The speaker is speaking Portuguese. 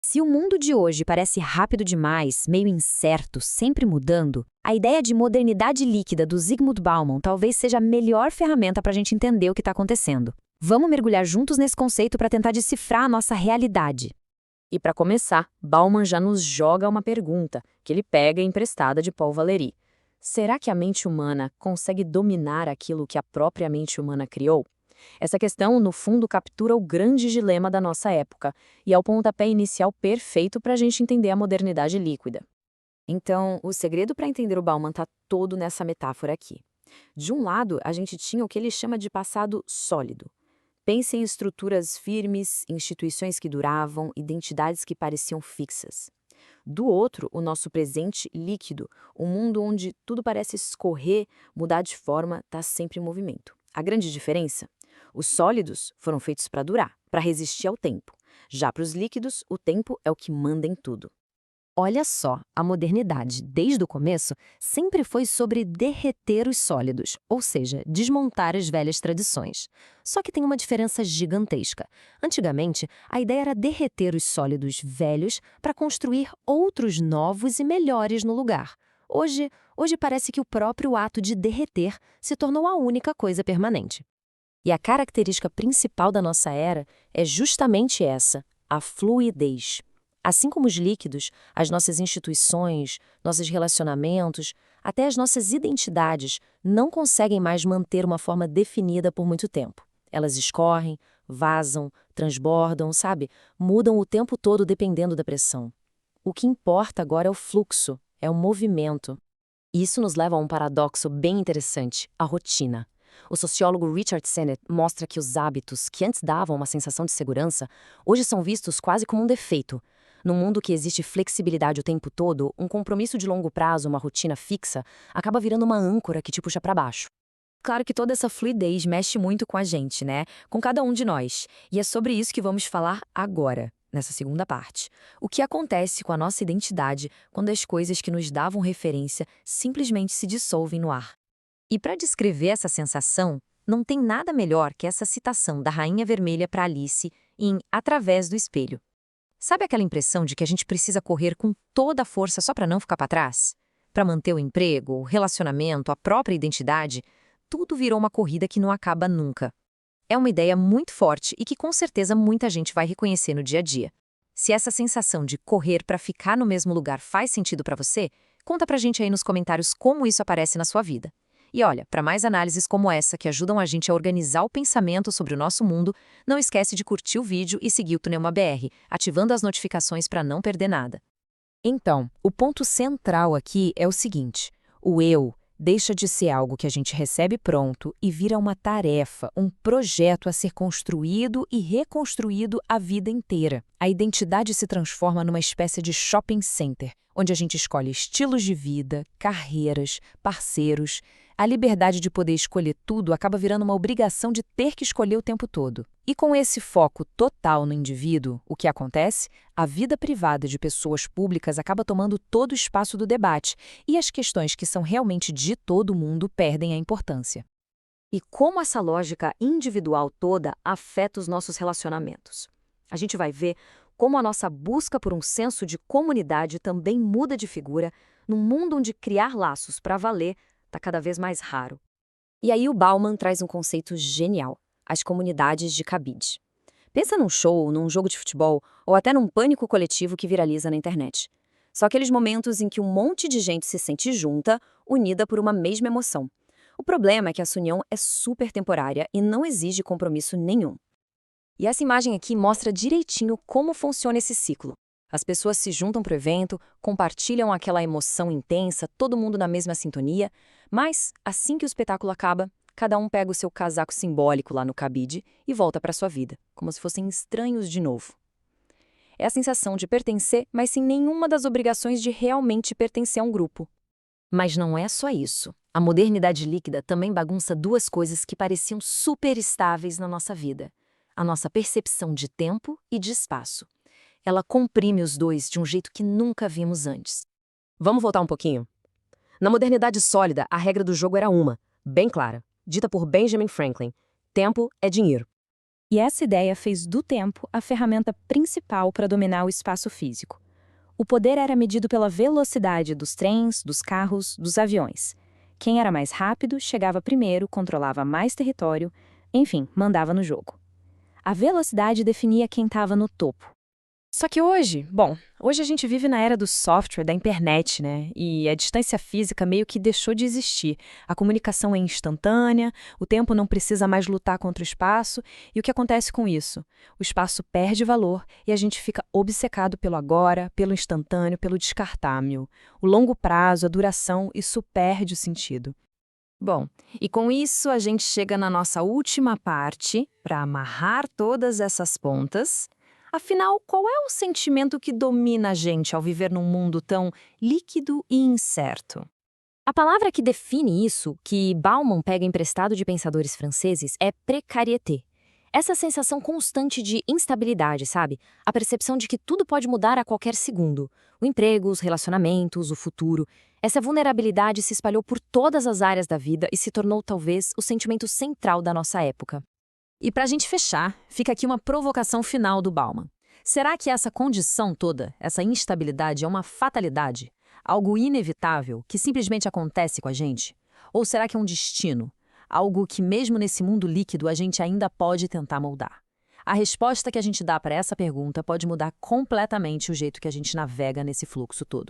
Se o mundo de hoje parece rápido demais, meio incerto, sempre mudando, a ideia de modernidade líquida do Zygmunt Bauman talvez seja a melhor ferramenta para a gente entender o que está acontecendo. Vamos mergulhar juntos nesse conceito para tentar decifrar a nossa realidade. E para começar, Bauman já nos joga uma pergunta, que ele pega emprestada de Paul Valéry. Será que a mente humana consegue dominar aquilo que a própria mente humana criou? Essa questão, no fundo, captura o grande dilema da nossa época e é o pontapé inicial perfeito para a gente entender a modernidade líquida. Então, o segredo para entender o Bauman está todo nessa metáfora aqui. De um lado, a gente tinha o que ele chama de passado sólido. Pense em estruturas firmes, instituições que duravam, identidades que pareciam fixas. Do outro, o nosso presente líquido, um mundo onde tudo parece escorrer, mudar de forma, está sempre em movimento. A grande diferença? Os sólidos foram feitos para durar, para resistir ao tempo. Já para os líquidos, o tempo é o que manda em tudo. Olha só, a modernidade, desde o começo, sempre foi sobre derreter os sólidos, ou seja, desmontar as velhas tradições. Só que tem uma diferença gigantesca. Antigamente, a ideia era derreter os sólidos velhos para construir outros novos e melhores no lugar. Hoje parece que o próprio ato de derreter se tornou a única coisa permanente. E a característica principal da nossa era é justamente essa, a fluidez. Assim como os líquidos, as nossas instituições, nossos relacionamentos, até as nossas identidades não conseguem mais manter uma forma definida por muito tempo. Elas escorrem, vazam, transbordam, sabe? Mudam o tempo todo dependendo da pressão. O que importa agora é o fluxo, é o movimento. E isso nos leva a um paradoxo bem interessante, a rotina. O sociólogo Richard Sennett mostra que os hábitos que antes davam uma sensação de segurança, hoje são vistos quase como um defeito. Num mundo que existe flexibilidade o tempo todo, um compromisso de longo prazo, uma rotina fixa, acaba virando uma âncora que te puxa para baixo. Claro que toda essa fluidez mexe muito com a gente, né? Com cada um de nós. E é sobre isso que vamos falar agora, nessa segunda parte. O que acontece com a nossa identidade quando as coisas que nos davam referência simplesmente se dissolvem no ar? E para descrever essa sensação, não tem nada melhor que essa citação da Rainha Vermelha para Alice em Através do Espelho. Sabe aquela impressão de que a gente precisa correr com toda a força só para não ficar para trás? Para manter o emprego, o relacionamento, a própria identidade, tudo virou uma corrida que não acaba nunca. É uma ideia muito forte e que com certeza muita gente vai reconhecer no dia a dia. Se essa sensação de correr para ficar no mesmo lugar faz sentido para você, conta pra gente aí nos comentários como isso aparece na sua vida. E olha, para mais análises como essa que ajudam a gente a organizar o pensamento sobre o nosso mundo, não esquece de curtir o vídeo e seguir o Tunema BR, ativando as notificações para não perder nada. Então, o ponto central aqui é o seguinte: o eu deixa de ser algo que a gente recebe pronto e vira uma tarefa, um projeto a ser construído e reconstruído a vida inteira. A identidade se transforma numa espécie de shopping center, onde a gente escolhe estilos de vida, carreiras, parceiros. A liberdade de poder escolher tudo acaba virando uma obrigação de ter que escolher o tempo todo. E com esse foco total no indivíduo, o que acontece? A vida privada de pessoas públicas acaba tomando todo o espaço do debate e as questões que são realmente de todo mundo perdem a importância. E como essa lógica individual toda afeta os nossos relacionamentos? A gente vai ver como a nossa busca por um senso de comunidade também muda de figura num mundo onde criar laços para valer está cada vez mais raro. E aí o Bauman traz um conceito genial, as comunidades de cabide. Pensa num show, num jogo de futebol ou até num pânico coletivo que viraliza na internet. São aqueles momentos em que um monte de gente se sente junta, unida por uma mesma emoção. O problema é que essa união é super temporária e não exige compromisso nenhum. E essa imagem aqui mostra direitinho como funciona esse ciclo. As pessoas se juntam para o evento, compartilham aquela emoção intensa, todo mundo na mesma sintonia, mas, assim que o espetáculo acaba, cada um pega o seu casaco simbólico lá no cabide e volta para sua vida, como se fossem estranhos de novo. É a sensação de pertencer, mas sem nenhuma das obrigações de realmente pertencer a um grupo. Mas não é só isso. A modernidade líquida também bagunça duas coisas que pareciam super estáveis na nossa vida: a nossa percepção de tempo e de espaço. Ela comprime os dois de um jeito que nunca vimos antes. Vamos voltar um pouquinho? Na modernidade sólida, a regra do jogo era uma, bem clara, dita por Benjamin Franklin: tempo é dinheiro. E essa ideia fez do tempo a ferramenta principal para dominar o espaço físico. O poder era medido pela velocidade dos trens, dos carros, dos aviões. Quem era mais rápido chegava primeiro, controlava mais território, enfim, mandava no jogo. A velocidade definia quem estava no topo. Só que hoje a gente vive na era do software, da internet, né? E a distância física meio que deixou de existir. A comunicação é instantânea, o tempo não precisa mais lutar contra o espaço. E o que acontece com isso? O espaço perde valor e a gente fica obcecado pelo agora, pelo instantâneo, pelo descartável. O longo prazo, a duração, isso perde o sentido. Bom, e com isso a gente chega na nossa última parte, para amarrar todas essas pontas. Afinal, qual é o sentimento que domina a gente ao viver num mundo tão líquido e incerto? A palavra que define isso, que Bauman pega emprestado de pensadores franceses, é précarité. Essa sensação constante de instabilidade, sabe? A percepção de que tudo pode mudar a qualquer segundo. O emprego, os relacionamentos, o futuro. Essa vulnerabilidade se espalhou por todas as áreas da vida e se tornou, talvez, o sentimento central da nossa época. E para a gente fechar, fica aqui uma provocação final do Bauman. Será que essa condição toda, essa instabilidade, é uma fatalidade? Algo inevitável, que simplesmente acontece com a gente? Ou será que é um destino? Algo que mesmo nesse mundo líquido a gente ainda pode tentar moldar? A resposta que a gente dá para essa pergunta pode mudar completamente o jeito que a gente navega nesse fluxo todo.